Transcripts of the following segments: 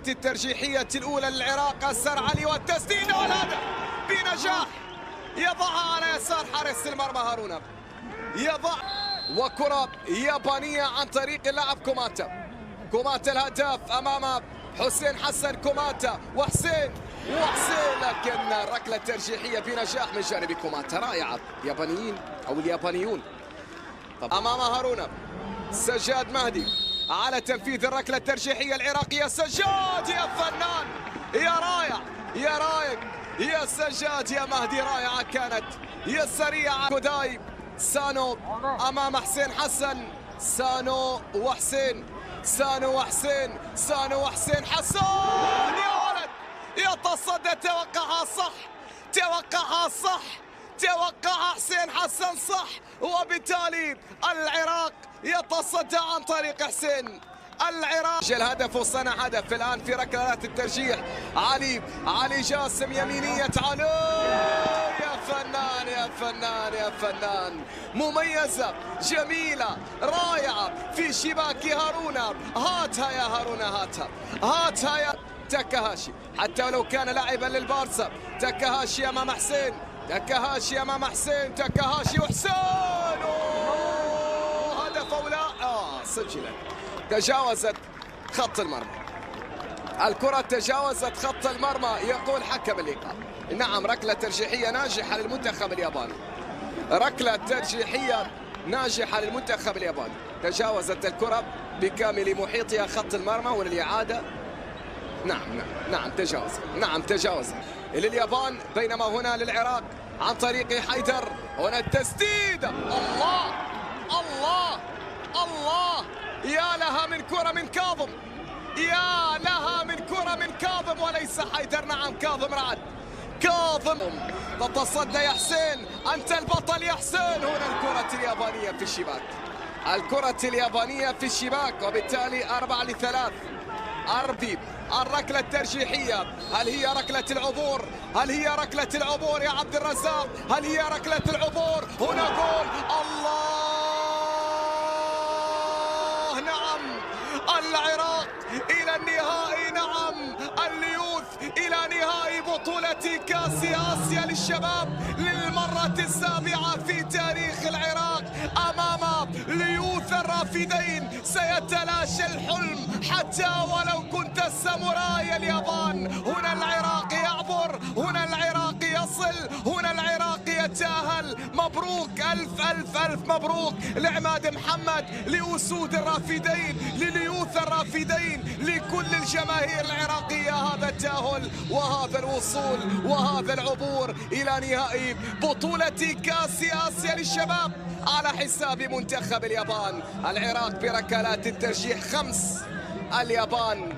الترجيحية الأولى للعراق. السر علي والتسديد والهدف بنجاح، يضعها على يسار حارس المرمى هارون، يضع وكرة يابانية عن طريق اللاعب كوماتا. كوماتا الهداف أمام حسين حسن. كوماتا وحسين لكن الركلة الترجيحية بنجاح من جانب كوماتا. رائعة اليابانيين أو اليابانيون. أمام هارون سجاد مهدي على تنفيذ الركلة الترجيحية العراقية. سجاد يا فنان، يا رائع، يا رايق، يا سجاد، يا مهدي. رائعة كانت، يا سريعة. كوداي سانو أمام حسين حسن. سانو وحسين حسن يا ولد، يتصدى. توقعها صح، توقع حسين حسن صح، وبالتالي العراق يتصدى عن طريق حسين. العراق سجل هدف وصنع هدف الآن في ركلات الترجيح. علي جاسم يمينية علي، يا فنان، مميزة، جميلة، رائعة في شباك هارون. هاتها يا هارون، هاتها يا تاكاهاشي. حتى لو كان لاعبا للبارسا، تاكاهاشي امام حسين، تاكاهاشي وحسين. هدف او لا؟ سجلت. تجاوزت خط المرمى، الكرة تجاوزت خط المرمى، يقول حكم اللقاء. نعم، ركلة ترجيحية ناجحة للمنتخب الياباني، ركلة ترجيحية ناجحة للمنتخب الياباني. تجاوزت الكرة بكامل محيطها خط المرمى. وللإعادة نعم تجاوز لليابان، بينما هنا للعراق عن طريق حيدر. هنا التسديد، الله، يا لها من كرة من كاظم، وليس حيدر. نعم، كاظم رعد، كاظم. تتصدى يا حسين، أنت البطل يا حسين. هنا الكرة اليابانية في الشباك، وبالتالي 4-3. أربي الركلة الترجيحية. هل هي ركلة العبور يا عبد الرزاق؟ هل هي ركلة العبور؟ هنا جول. الله، نعم، العراق إلى النهائي. نعم، الليوث إلى نهائي بطولة كأس آسيا للشباب للمرة السابعة في تاريخ العراق. أمام ليوث الرافدين سيتلاشى الحلم حتى ولو كنت الساموراي اليابان. هنا العراق يعبر، هنا العراق يصل، هنا العراق يتأهل. مبروك، ألف مبروك لعماد محمد، لأسود الرافدين، لليوث الرافدين، لكل الجماهير العراقية. هذا التأهل وهذا الوصول وهذا العبور إلى نهائي بطولة كأس آسيا للشباب على حساب منتخب اليابان. العراق بركلات الترجيح 5، اليابان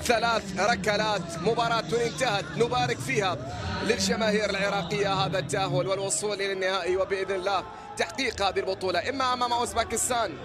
3 ركلات. مباراة انتهت، نبارك فيها للجماهير العراقية هذا التأهل والوصول إلى النهائي، وبإذن الله تحقيق هذه البطولة إما أمام أوزباكستان